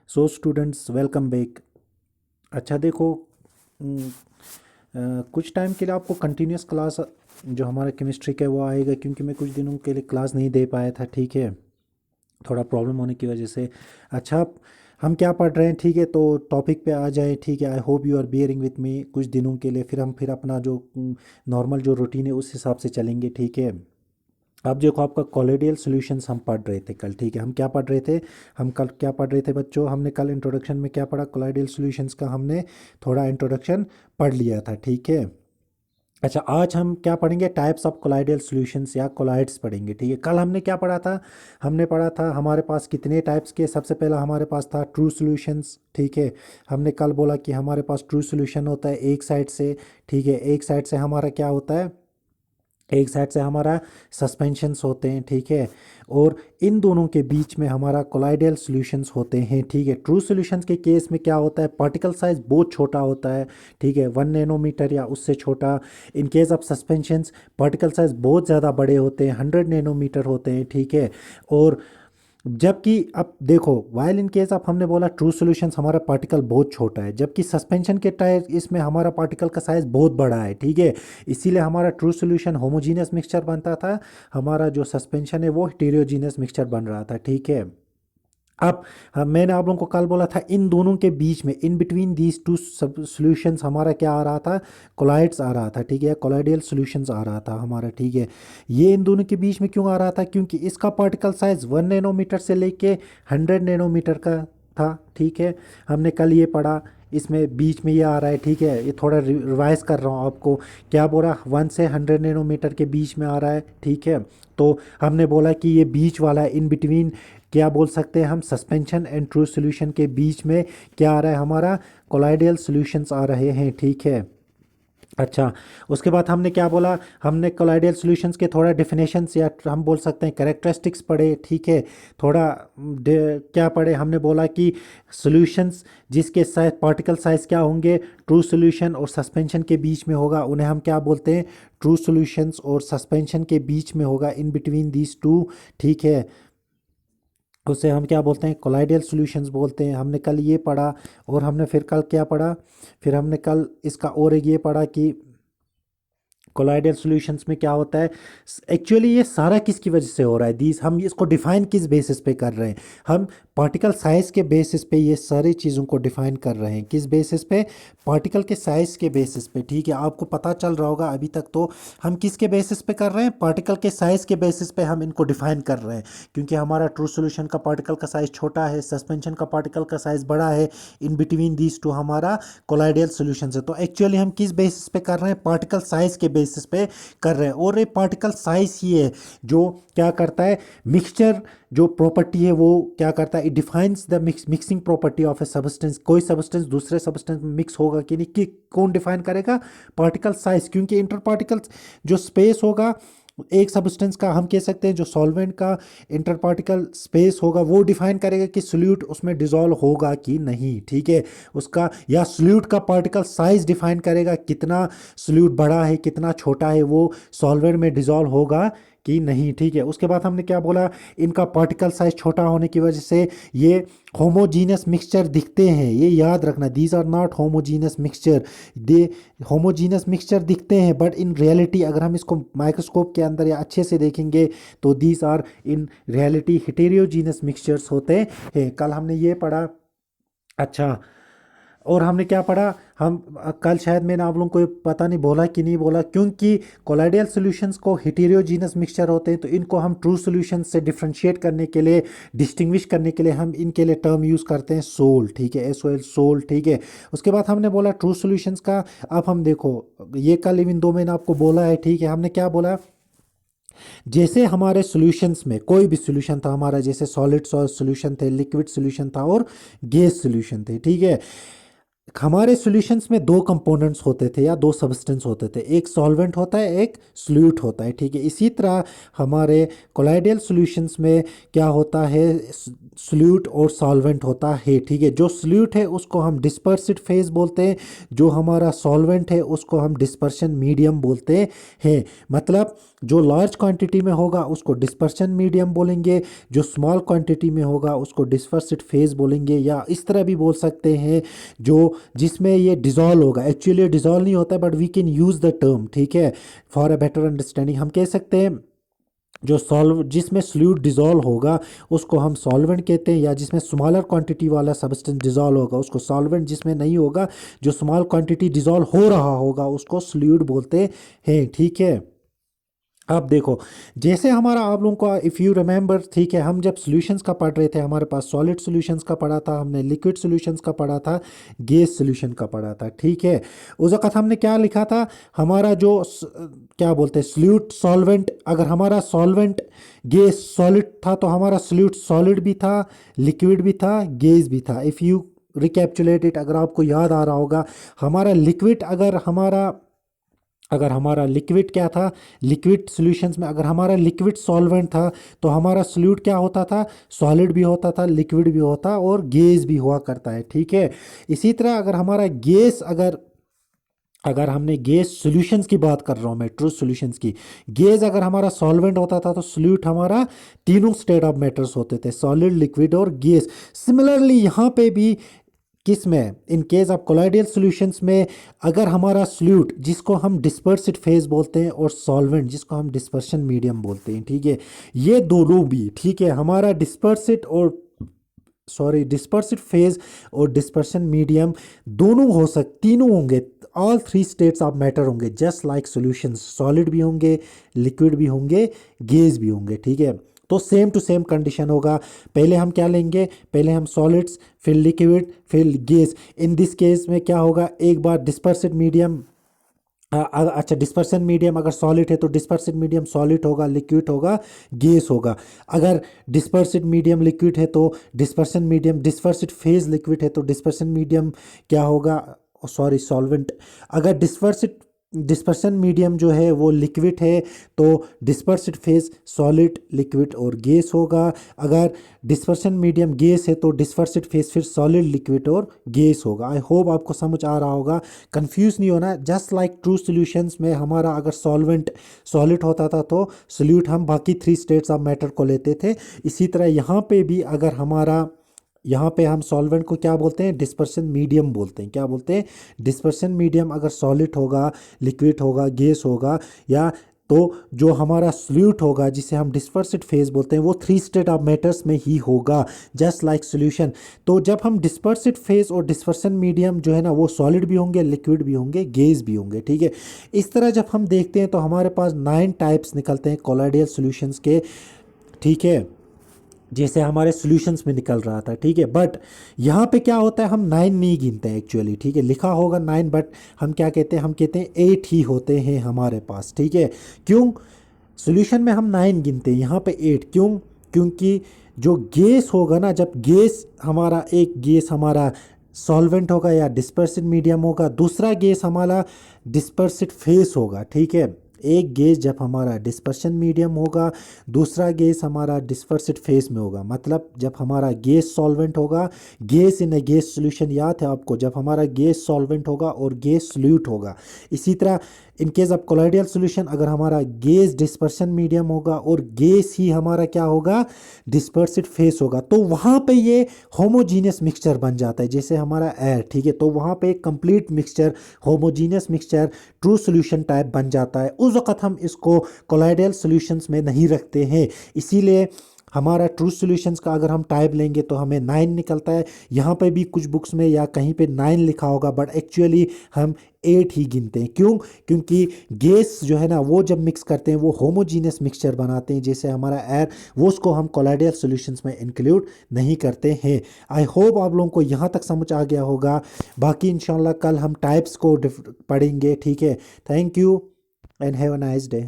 So students welcome back. अच्छा देखो, उम, कुछ टाइम के लिए आपको कंटिन्यूस क्लास जो हमारा केमिस्ट्री का है वो आएगा, क्योंकि मैं कुछ दिनों के लिए क्लास नहीं दे पाया था। ठीक है, थोड़ा प्रॉब्लम होने की वजह से। अच्छा, हम क्या पढ़ रहे हैं? ठीक है, तो टॉपिक पे आ जाए। ठीक है, I hope you are bearing with me कुछ दिनों के लिए, फिर हम अपना जो नॉर्मल जो रूटीन है उस हिसाब से चलेंगे। ठीक है, अब देखो, आपका कोलोइडल सॉल्यूशंस हम पढ़ रहे थे कल। ठीक है, हम क्या पढ़ रहे थे? हम कल क्या पढ़ रहे थे बच्चों? हमने कल इंट्रोडक्शन में क्या पढ़ा? कोलोइडल सॉल्यूशंस का हमने थोड़ा इंट्रोडक्शन पढ़ लिया था। ठीक है। अच्छा, आज हम क्या पढ़ेंगे? टाइप्स ऑफ कोलोइडल सॉल्यूशंस या कोलाइड्स पढ़ेंगे। ठीक है, कल हमने क्या पढ़ा था? हमने पढ़ा था हमारे पास कितने टाइप्स के। सबसे पहला हमारे पास था ट्रू सॉल्यूशंस। ठीक है, हमने कल बोला कि हमारे पास ट्रू सॉल्यूशन होता है एक साइड से। ठीक है, एक साइड से हमारा क्या होता है? एक साइड से हमारा सस्पेंशंस होते हैं। ठीक है, और इन दोनों के बीच में हमारा कोलाइडल सॉल्यूशंस होते हैं। ठीक है, ट्रू सॉल्यूशंस के केस में क्या होता है? पार्टिकल साइज बहुत छोटा होता है। ठीक है, 1 नैनोमीटर या उससे छोटा। In case of suspensions particle size बहुत ज़्यादा बड़े होते हैं, 100 नैनोमीटर होते हैं। ठीक है, और जबकि अब देखो, वाइल इन केस आप हमने बोला ट्रू सॉल्यूशंस हमारा पार्टिकल बहुत छोटा है, जबकि सस्पेंशन के टाइप इसमें हमारा पार्टिकल का साइज बहुत बड़ा है। ठीक है, इसीलिए हमारा ट्रू सॉल्यूशन होमोजीनियस मिक्सचर बनता था, हमारा जो सस्पेंशन है वो हेटेरोजीनियस मिक्सचर बन रहा था। ठीक है, अब मैंने आप लोगों को कल बोला था इन दोनों के बीच में, in between these two solutions हमारा क्या आ रहा था? कोलाइड्स आ रहा था। ठीक है, कोलाइडल सॉल्यूशंस आ रहा था हमारा। ठीक है, ये इन दोनों के बीच में क्यों आ रहा था? क्योंकि इसका पार्टिकल साइज 1 नैनोमीटर से लेके 100 नैनोमीटर का था। ठीक है, हमने कल ये पढ़ा, इसमें बीच में ये आ रहा है। ठीक है, ये थोड़ा रिवाइज कर रहा हूँ आपको। क्या बोला? 1 से 100 नैनोमीटर के बीच में आ रहा है। ठीक है, तो हमने बोला कि ये बीच वाला है, इन बिटवीन। क्या बोल सकते हैं हम? सस्पेंशन एंड ट्रू सॉल्यूशन के बीच में क्या आ रहा है हमारा? कोलाइडल सॉल्यूशंस आ रहे हैं। ठीक है, अच्छा, उसके बाद हमने क्या बोला? हमने कोलाइडल सॉल्यूशंस के थोड़ा डिफिनेशंस या हम बोल सकते हैं कैरेक्टरिस्टिक्स पढ़े। ठीक है, थोड़ा क्या पढ़े? हमने बोला कि सॉल्यूशंस जिसके साइज पार्टिकल साइज क्या होंगे? ट्रू सॉल्यूशन और सस्पेंशन के बीच में होगा, उन्हें हम क्या बोलते हैं? ट्रू सॉल्यूशंस और सस्पेंशन के बीच में होगा, इन बिटवीन दीज टू। ठीक है, उसे हम क्या बोलते हैं? कोलाइडल सॉल्यूशंस बोलते हैं। हमने कल ये पढ़ा, और हमने फिर कल क्या पढ़ा? फिर हमने कल इसका और एक ये पढ़ा कि कोलाइडल सॉल्यूशंस में क्या होता है। एक्चुअली ये सारा किसकी वजह से हो रहा है? दीज हम इसको डिफाइन किस बेसिस पे कर रहे हैं? हम पार्टिकल साइज के बेसिस पे ये सारी चीज़ों को डिफाइन कर रहे हैं। किस बेसिस पे? पार्टिकल के साइज के बेसिस पे। ठीक है, आपको पता चल रहा होगा अभी तक तो हम किसके बेसिस पे कर रहे हैं? पार्टिकल के साइज के बेसिस पे हम इनको डिफाइन कर रहे हैं, क्योंकि हमारा ट्रू सॉल्यूशन का पार्टिकल का साइज छोटा है, सस्पेंशन का पार्टिकल का साइज बड़ा है, इन बिटवीन दीज टू हमारा कोलाइडल सॉल्यूशन है। तो एक्चुअली हम किस बेसिस पे कर रहे हैं? पार्टिकल साइज के बेसिस पे कर रहे हैं। और ये पार्टिकल साइज ही है जो क्या करता है? मिक्सचर जो प्रॉपर्टी है वो क्या करता है? It defines the mixing property of A substance. कोई सबस्टेंस दूसरे सबस्टेंस में मिक्स होगा कि नहीं, कि कौन डिफाइन करेगा? पार्टिकल साइज, क्योंकि इंटर पार्टिकल जो स्पेस होगा एक सब्सटेंस का, हम कह सकते हैं जो सॉल्वेंट का इंटर पार्टिकल स्पेस होगा वो डिफाइन करेगा कि सोल्यूट उसमें डिसॉल्व होगा कि नहीं। ठीक है, उसका या सोल्यूट का पार्टिकल साइज डिफाइन करेगा, कितना सोल्यूट बड़ा है कितना छोटा है, वो सॉल्वेंट में डिसॉल्व होगा कि नहीं। ठीक है, उसके बाद हमने क्या बोला? इनका पार्टिकल साइज छोटा होने की वजह से ये होमोजीनियस मिक्सचर दिखते हैं। ये याद रखना, these are not homogeneous mixture. They homogeneous mixture दिखते हैं, बट इन रियलिटी अगर हम इसको माइक्रोस्कोप के अंदर या अच्छे से देखेंगे तो these are in reality heterogeneous mixtures होते हैं। कल हमने ये पढ़ा। अच्छा, और हमने क्या पढ़ा? हम कल शायद मैंने आप लोगों को ये पता नहीं बोला कि नहीं बोला, क्योंकि कोलाइडल सॉल्यूशंस को हेटेरोजीनस मिक्सचर होते हैं, तो इनको हम ट्रू सॉल्यूशंस से डिफरेंशिएट करने के लिए, डिस्टिंग्विश करने के लिए हम इनके लिए टर्म यूज़ करते हैं सोल। ठीक है, SOL, सोल। ठीक है, उसके बाद हमने बोला ट्रू सॉल्यूशंस का। अब हम देखो, ये कल इवन दो मैंने आपको बोला है। ठीक है, हमने क्या बोला? जैसे हमारे सॉल्यूशंस में कोई भी सॉल्यूशन था हमारा, जैसे सॉलिड सॉल्यूशन थे, लिक्विड सॉल्यूशन था और गैस सॉल्यूशन थे। ठीक है, हमारे सॉल्यूशंस में दो कंपोनेंट्स होते थे या दो सब्सटेंस होते थे, एक सॉल्वेंट होता है, एक सोल्यूट होता है, ठीक है। इसी तरह हमारे कोलाइडल सॉल्यूशंस में क्या होता है, सोल्यूट और सॉल्वेंट होता है, ठीक है। जो सोल्यूट है उसको हम डिस्पर्सिड फेज बोलते हैं, जो हमारा सॉल्वेंट है उसको हम डिस्पर्शन मीडियम बोलते हैं। मतलब जो लार्ज क्वांटिटी में होगा उसको डिस्पर्शन मीडियम बोलेंगे, जो स्मॉल क्वांटिटी में होगा उसको डिस्पर्सिड फेज बोलेंगे, या इस तरह भी बोल सकते हैं जो जिसमें ये डिज़ोल्व होगा। एक्चुअली ये डिज़ोल्व नहीं होता है but we can use the term, ठीक है, फॉर अ बेटर अंडरस्टैंडिंग। हम कह सकते हैं जो सॉल्व जिसमें सोल्यूट डिज़ोल्व होगा उसको हम सॉल्वेंट कहते हैं, या जिसमें स्मॉलर क्वांटिटी वाला सब्सटेंस डिज़ोल्व होगा उसको सॉल्वेंट, जिसमें नहीं होगा, जो स्मॉल क्वांटिटी डिज़ोल्व हो रहा होगा उसको सोल्यूट बोलते हैं, ठीक है। अब देखो, जैसे हमारा आप लोगों को इफ़ यू रिमेंबर, ठीक है, हम जब सॉल्यूशंस का पढ़ रहे थे, हमारे पास सॉलिड सॉल्यूशंस का पढ़ा था, हमने लिक्विड सॉल्यूशंस का पढ़ा था, गैस सॉल्यूशन का पढ़ा था, ठीक है। उस वक्त हमने क्या लिखा था, हमारा जो क्या बोलते हैं सोल्यूट सॉल्वेंट, अगर हमारा सॉल्वेंट गैस सॉलिड था तो हमारा सोल्यूट सॉलिड भी था, लिक्विड भी था, गैस भी था। इफ़ यू रिकैप्चुलेट इट, अगर आपको याद आ रहा होगा, हमारा लिक्विड अगर हमारा लिक्विड क्या था, लिक्विड सॉल्यूशंस में अगर हमारा लिक्विड सॉल्वेंट था तो हमारा सोल्यूट क्या होता था, सॉलिड भी होता था, लिक्विड भी होता और गैस भी हुआ करता है, ठीक है। इसी तरह अगर हमारा गैस अगर अगर हमने गैस सॉल्यूशंस की बात कर रहा हूँ मैं, ट्रू सॉल्यूशंस की, गैस अगर हमारा सॉल्वेंट होता था तो सोल्यूट हमारा तीनों स्टेट ऑफ मैटर्स होते थे, सॉलिड, लिक्विड और गैस। सिमिलरली यहाँ पे भी किस में, in case of colloidal solutions में, अगर हमारा सोल्यूट जिसको हम डिस्पर्सिड फेज बोलते हैं और सॉल्वेंट जिसको हम डिस्पर्शन मीडियम बोलते हैं, ठीक है, ये दोनों भी, ठीक है, हमारा डिस्पर्सिड फेज और डिस्पर्शन मीडियम दोनों तीनों होंगे, all three states of matter होंगे, जस्ट लाइक सॉल्यूशंस, सॉलिड भी होंगे, लिक्विड भी होंगे, गैस भी होंगे, ठीक है। तो सेम टू सेम कंडीशन होगा, पहले हम क्या लेंगे, पहले हम सॉलिड्स, फिर लिक्विड, फिर गैस। इन दिस केस में क्या होगा, एक बार डिस्पर्सिड मीडियम, अच्छा डिस्पर्सन मीडियम अगर सॉलिड है तो डिस्पर्सिड मीडियम सॉलिड होगा, लिक्विड होगा, गैस होगा। अगर डिस्पर्सिड मीडियम लिक्विड है तो डिस्पर्सन मीडियम, डिस्पर्सिड फेज लिक्विड है तो डिस्पर्सन मीडियम क्या होगा, सॉरी सॉल्वेंट। अगर डिस्पर्सन मीडियम जो है वो लिक्विड है तो डिस्पर्सिड फेज सॉलिड, लिक्विड और गैस होगा। अगर डिस्पर्सन मीडियम गैस है तो डिस्पर्सिड फेज फिर सॉलिड, लिक्विड और गैस होगा। आई होप आपको समझ आ रहा होगा, कंफ्यूज नहीं होना। जस्ट लाइक ट्रू सॉल्यूशंस में हमारा अगर सॉल्वेंट सॉलिड होता था तो सोल्यूट हम बाकी थ्री स्टेट्स ऑफ मैटर को लेते थे, इसी तरह यहाँ पे भी अगर हमारा, यहाँ पे हम सॉल्वेंट को क्या बोलते हैं, डिस्पर्शन मीडियम बोलते हैं। क्या बोलते हैं, डिस्पर्शन मीडियम अगर सॉलिड होगा, लिक्विड होगा, गैस होगा, या तो जो हमारा सोल्यूट होगा जिसे हम डिस्पर्सिड फेज बोलते हैं वो थ्री स्टेट ऑफ मैटर्स में ही होगा, जस्ट लाइक सॉल्यूशन। तो जब हम डिस्पर्सिड फेज और डिस्पर्शन मीडियम जो है ना वो सॉलिड भी होंगे, लिक्विड भी होंगे, गैस भी होंगे, ठीक है। इस तरह जब हम देखते हैं तो हमारे पास 9 टाइप्स निकलते हैं कोलाइडल सॉल्यूशंस के, ठीक है, जैसे हमारे सॉल्यूशंस में निकल रहा था, ठीक है। बट यहाँ पे क्या होता है, हम 9 नहीं गिनते हैं एक्चुअली, ठीक है, लिखा होगा 9 बट हम क्या कहते हैं, हम कहते हैं 8 ही होते हैं हमारे पास, ठीक है। क्यों, सॉल्यूशन में हम 9 गिनते हैं, यहाँ पे 8 क्यों, क्योंकि जो गैस होगा ना, जब गैस हमारा, एक गैस हमारा सॉल्वेंट होगा या डिस्पर्सिड मीडियम होगा, दूसरा गैस हमारा डिस्पर्सिड फेस होगा, ठीक है। एक गैस जब हमारा डिस्पर्शन मीडियम होगा, दूसरा गैस हमारा डिस्पर्सिड फेस में होगा। मतलब जब हमारा गैस सॉल्वेंट होगा, gas in A gas solution, याद है आपको, जब हमारा गैस सॉल्वेंट होगा और गैस सोल्यूट होगा। इसी तरह in case of colloidal solution अगर हमारा गैस डिस्पर्शन मीडियम होगा और गैस ही हमारा क्या होगा, डिस्पर्सिड फेस होगा, तो वहाँ पे ये होमोजीनियस मिक्सचर बन जाता है, जैसे हमारा एयर, ठीक है। तो वहाँ पे एक complete mixture, homogeneous mixture, true solution type बन जाता है। उस वक्त हम इसको कोलाइडल सॉल्यूशंस में नहीं रखते हैं, इसीलिए हमारा ट्रू सॉल्यूशंस का अगर हम टाइप लेंगे तो हमें 9 निकलता है। यहाँ पे भी कुछ बुक्स में या कहीं पे 9 लिखा होगा बट एक्चुअली हम 8 ही गिनते हैं। क्यों, क्योंकि गैस जो है ना वो जब मिक्स करते हैं वो होमोजीनियस मिक्सचर बनाते हैं, जैसे हमारा एयर, वो उसको हम कोलाइडल सॉल्यूशंस में इंक्लूड नहीं करते हैं। आई होप आप लोगों को यहाँ तक समझ आ गया होगा। बाकी इंशाल्लाह कल हम टाइप्स को पढ़ेंगे, ठीक है। Thank you and have a nice day.